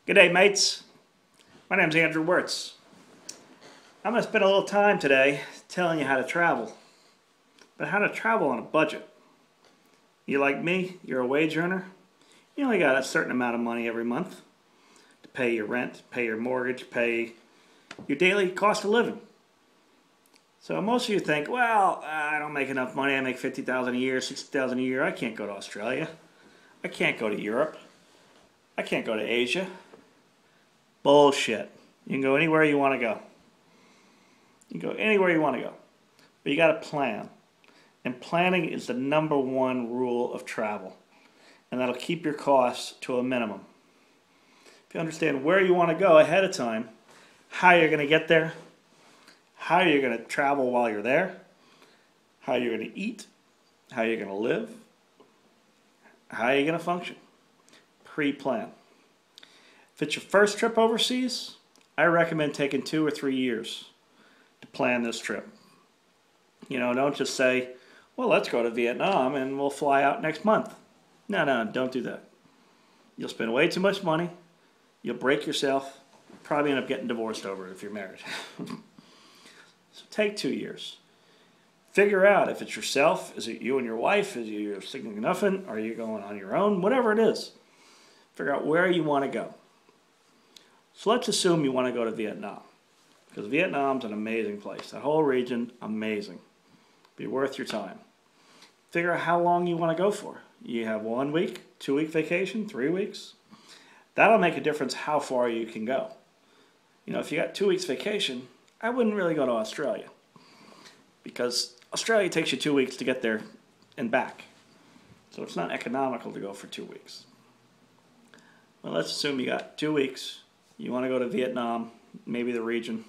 Good day, mates. My name's Andrew Wirtz. I'm going to spend a little time today telling you how to travel, but how to travel on a budget. You like me, you're a wage earner. You only got a certain amount of money every month to pay your rent, pay your mortgage, pay your daily cost of living. So most of you think, well, I don't make enough money. I make $50,000 a year, $60,000 a year. I can't go to Australia. I can't go to Europe. I can't go to Asia. Bullshit. You can go anywhere you want to go. You can go anywhere you want to go. But you got to plan. And planning is the number one rule of travel. And that'll keep your costs to a minimum. If you understand where you want to go ahead of time, how you're going to get there, how you're going to travel while you're there, how you're going to eat, how you're going to live, how you're going to function. Pre-plan. If it's your first trip overseas, I recommend taking 2 or 3 years to plan this trip. You know, don't just say, well, let's go to Vietnam and we'll fly out next month. No, don't do that. You'll spend way too much money. You'll break yourself. You'll probably end up getting divorced over it if you're married. So take 2 years. Figure out if it's yourself, is it you and your wife, is it your significant other, are you going on your own, whatever it is. Figure out where you want to go. So let's assume you want to go to Vietnam, because Vietnam's an amazing place. That whole region, amazing. Be worth your time. Figure out how long you want to go for. You have 1 week, 2-week vacation, 3 weeks. That'll make a difference how far you can go. You know, if you got 2 weeks vacation, I wouldn't really go to Australia, because Australia takes you 2 weeks to get there and back. So it's not economical to go for 2 weeks. Well, let's assume you got 2 weeks. You want to go to Vietnam, maybe the region.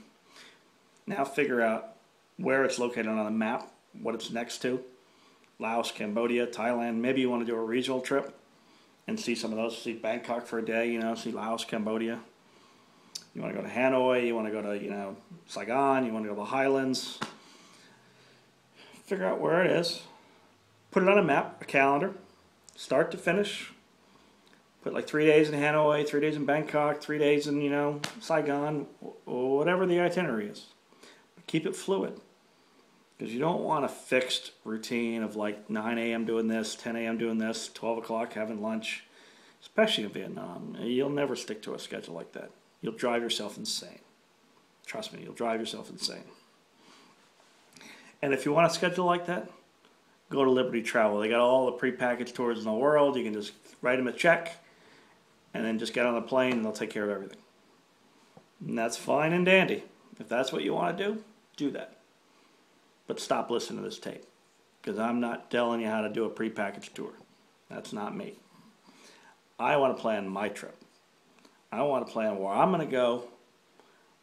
Now figure out where it's located on the map, what it's next to. Laos, Cambodia, Thailand. Maybe you want to do a regional trip and see some of those. See Bangkok for a day, you know, see Laos, Cambodia. You want to go to Hanoi, you want to go to, Saigon, you want to go to the Highlands. Figure out where it is. Put it on a map, a calendar, start to finish. Put like 3 days in Hanoi, 3 days in Bangkok, 3 days in, Saigon, or whatever the itinerary is. But keep it fluid. Because you don't want a fixed routine of like 9 a.m. doing this, 10 a.m. doing this, 12 o'clock having lunch. Especially in Vietnam. You'll never stick to a schedule like that. You'll drive yourself insane. Trust me, you'll drive yourself insane. And if you want a schedule like that, go to Liberty Travel. They got all the prepackaged tours in the world. You can just write them a check and then just get on the plane and they'll take care of everything. And that's fine and dandy. If that's what you want to do that. But stop listening to this tape, because I'm not telling you how to do a prepackaged tour. That's not me. I want to plan my trip. I want to plan where I'm going to go,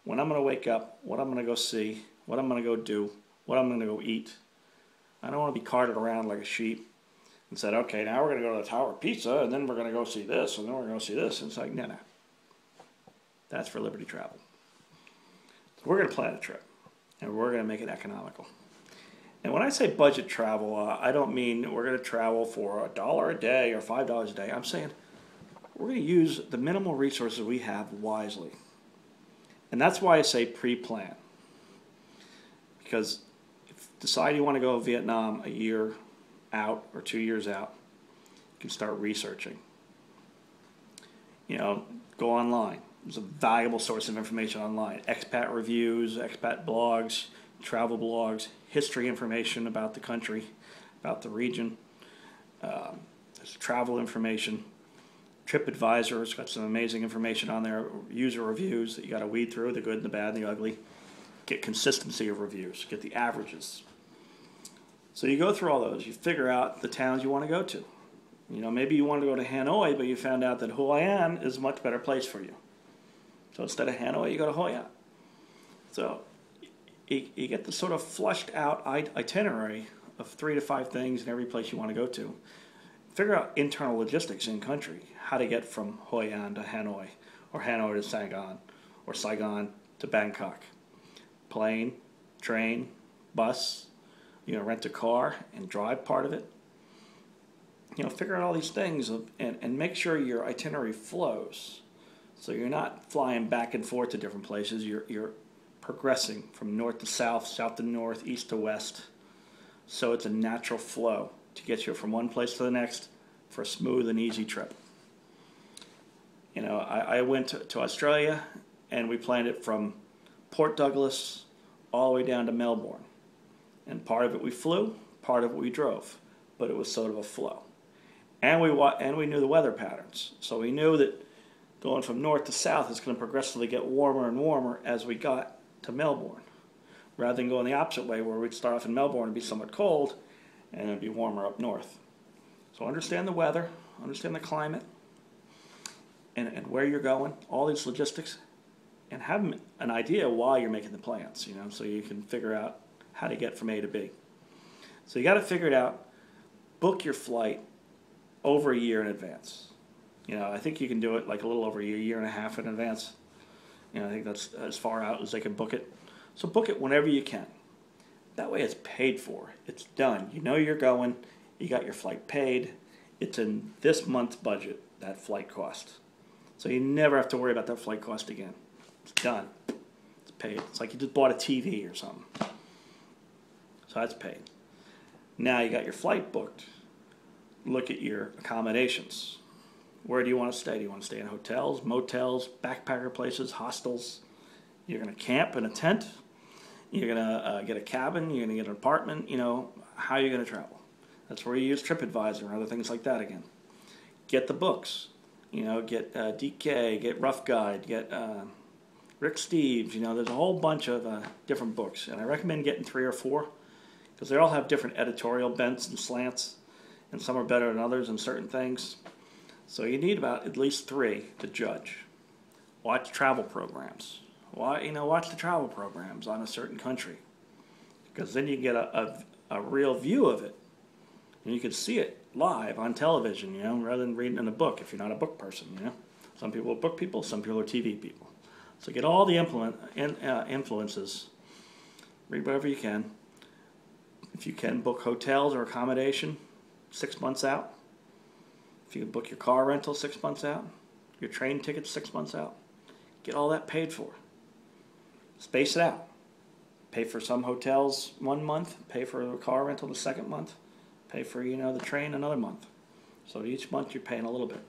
when I'm going to wake up, what I'm going to go see, what I'm going to go do, what I'm going to go eat. I don't want to be carted around like a sheep and said, okay, now we're going to go to the Tower of Pizza, and then we're going to go see this, and then we're going to go see this. And it's like, no. That's for Liberty Travel. So we're going to plan a trip, and we're going to make it economical. And when I say budget travel, I don't mean we're going to travel for $1 a day or $5 a day. I'm saying we're going to use the minimal resources we have wisely. And that's why I say pre-plan. Because if you decide you want to go to Vietnam a year out or 2 years out, you can start researching. Go online. There's a valuable source of information online. Expat reviews, expat blogs, travel blogs, history information about the country, about the region. There's travel information. TripAdvisor has got some amazing information on there. User reviews that you got to weed through, the good and the bad and the ugly. Get consistency of reviews. Get the averages. So you go through all those. You figure out the towns you want to go to. Maybe you want to go to Hanoi, but you found out that Hoi An is a much better place for you. So instead of Hanoi, you go to Hoi An. So you get the sort of flushed out itinerary of 3 to 5 things in every place you want to go to. Figure out internal logistics in country, how to get from Hoi An to Hanoi, or Hanoi to Saigon, or Saigon to Bangkok. Plane, train, bus, rent a car and drive part of it. Figure out all these things and make sure your itinerary flows So you're not flying back and forth to different places. You're progressing from north to south, south to north, east to west. So it's a natural flow to get you from one place to the next for a smooth and easy trip. You know, I went to Australia, and we planned it from Port Douglas all the way down to Melbourne. And part of it we flew, part of it we drove, but it was sort of a flow. And we knew the weather patterns, so we knew that going from north to south is going to progressively get warmer and warmer as we got to Melbourne, rather than going the opposite way where we'd start off in Melbourne and be somewhat cold, and it'd be warmer up north. So understand the weather, understand the climate, and where you're going, all these logistics, and have an idea why you're making the plans, you know, so you can figure out how to get from A to B. So you got to figure it out. Book your flight over a year in advance. You know, I think you can do it like a little over a year and a half in advance. You know, I think that's as far out as they can book it. So book it whenever you can. That way it's paid for. It's done. You know you're going. You got your flight paid. It's in this month's budget, that flight cost. So you never have to worry about that flight cost again. It's done. It's paid. It's like you just bought a TV or something. So that's paid. Now you got your flight booked. Look at your accommodations. Where do you want to stay? Do you want to stay in hotels, motels, backpacker places, hostels? You're going to camp in a tent. You're going to get a cabin. You're going to get an apartment. You know, how are you going to travel? That's where you use TripAdvisor and other things like that again. Get the books. You know, get DK, get Rough Guide, get Rick Steves. You know, there's a whole bunch of different books. And I recommend getting 3 or 4 because they all have different editorial bents and slants. And some are better than others in certain things. So you need about at least 3 to judge. Watch travel programs. Watch the travel programs on a certain country, because then you get a real view of it, and you can see it live on television. You know, rather than reading in a book. If you're not a book person, you know, some people are book people, some people are TV people. So get all the influences. Read whatever you can. If you can, book hotels or accommodation 6 months out. If you can book your car rental 6 months out, your train tickets 6 months out, get all that paid for. Space it out. Pay for some hotels 1 month, pay for a car rental the second month, pay for, you know, the train another month. So each month you're paying a little bit.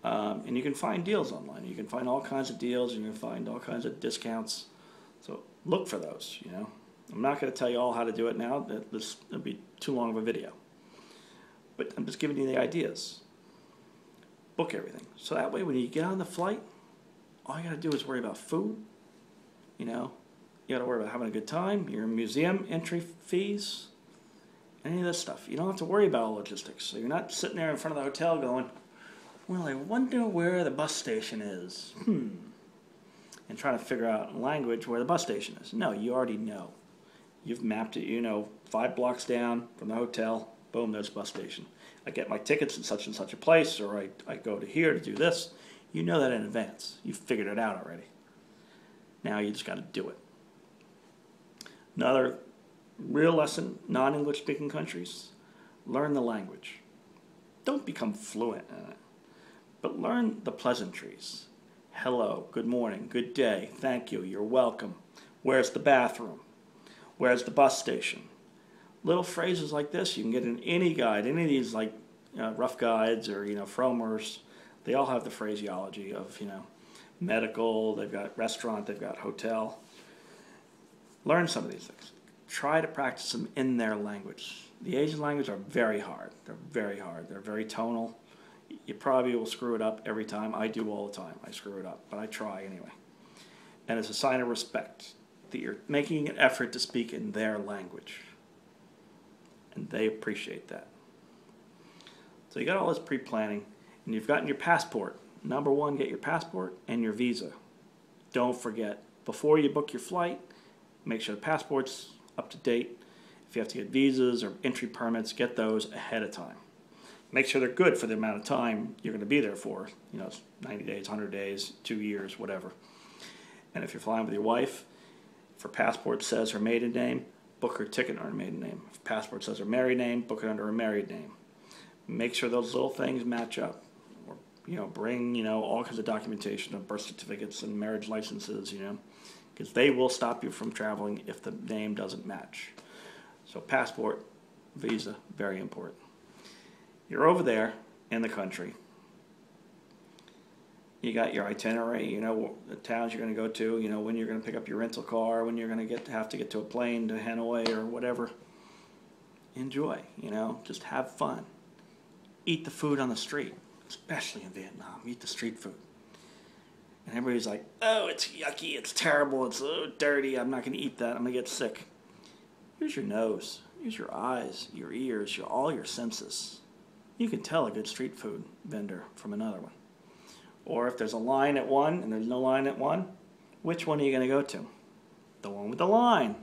And you can find deals online. You can find all kinds of deals, and you can find all kinds of discounts. So look for those, you know. I'm not going to tell you all how to do it now. This would be too long of a video. But I'm just giving you the ideas. Book everything. So that way when you get on the flight, all you got to do is worry about food. You know, you got to worry about having a good time, your museum entry fees, any of this stuff. You don't have to worry about all logistics. So you're not sitting there in front of the hotel going, well, I wonder where the bus station is. And trying to figure out in language where the bus station is. No, you already know. You've mapped it, you know, 5 blocks down from the hotel, boom, there's the bus station. I get my tickets in such and such a place, or I go to here to do this. You know that in advance. You've figured it out already. Now you just got to do it. Another real lesson, non-English speaking countries, learn the language. Don't become fluent in it, but learn the pleasantries. Hello, good morning, good day, thank you, you're welcome. Where's the bathroom? Where's the bus station? Little phrases like this you can get in any guide, any of these like Rough Guides or, you know, Frommer's. They all have the phraseology of, you know, medical, they've got restaurant, they've got hotel. Learn some of these things. Try to practice them in their language. The Asian language are very hard. They're very hard. They're very tonal. You probably will screw it up every time. I do all the time. I screw it up, but I try anyway. And it's a sign of respect that you're making an effort to speak in their language. And they appreciate that. So you got all this pre-planning, and you've gotten your passport. Number one, get your passport and your visa. Don't forget, before you book your flight, make sure the passport's up to date. If you have to get visas or entry permits, get those ahead of time. Make sure they're good for the amount of time you're going to be there for. You know, it's 90 days, 100 days, 2 years, whatever. And if you're flying with your wife, if her passport says her maiden name, book her ticket under her maiden name. If passport says her married name, book it under her married name. Make sure those little things match up. Or Bring, all kinds of documentation of birth certificates and marriage licenses, because they will stop you from traveling if the name doesn't match. So passport, visa, very important. You're over there in the country. You got your itinerary, the towns you're going to go to, when you're going to pick up your rental car, when you're going to have to get to a plane to Hanoi or whatever. Enjoy, just have fun. Eat the food on the street, especially in Vietnam. Eat the street food. And everybody's like, oh, it's yucky, it's terrible, it's so dirty, I'm not going to eat that, I'm going to get sick. Use your nose, use your eyes, your ears, all your senses. You can tell a good street food vendor from another one. Or if there's a line at one and there's no line at one, which one are you going to go to? The one with the line.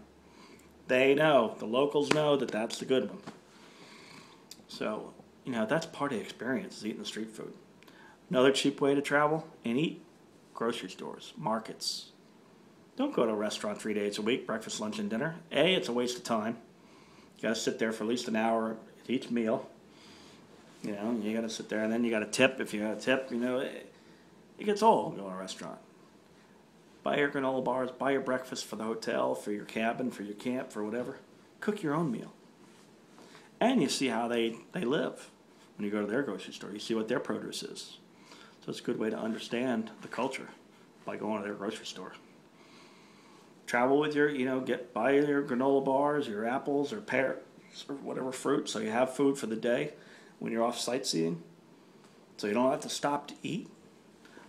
They know, the locals know that that's the good one. So, that's part of the experience, is eating the street food. Another cheap way to travel and eat, grocery stores, markets. Don't go to a restaurant 3 days a week, breakfast, lunch, and dinner. A, it's a waste of time. You got to sit there for at least an hour at each meal. You got to sit there, and then you got to tip. If you got to tip, it gets old going to a restaurant. Buy your granola bars, buy your breakfast for the hotel, for your cabin, for your camp, for whatever. Cook your own meal. And you see how they live. When you go to their grocery store, you see what their produce is. So it's a good way to understand the culture by going to their grocery store. Travel with your, buy your granola bars, your apples or pears or whatever fruit, so you have food for the day when you're off sightseeing. So you don't have to stop to eat.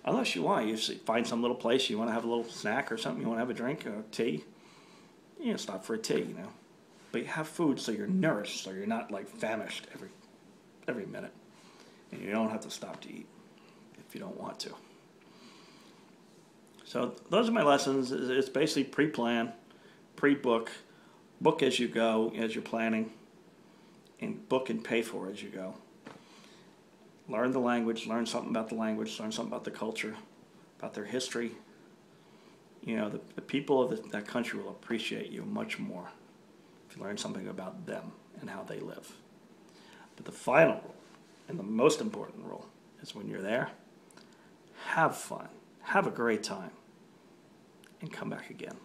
Unless you want, you find some little place, you want to have a little snack or something, you want to have a drink, or tea. Stop for a tea, But you have food so you're nourished, so you're not like famished every minute. And you don't have to stop to eat if you don't want to. So those are my lessons. It's basically pre-plan, pre-book, book as you go, as you're planning, and book and pay for as you go. Learn the language, learn something about the language, learn something about the culture, about their history. The people of that country will appreciate you much more if you learn something about them and how they live. But the final rule, and the most important rule, is when you're there, have fun, have a great time, and come back again.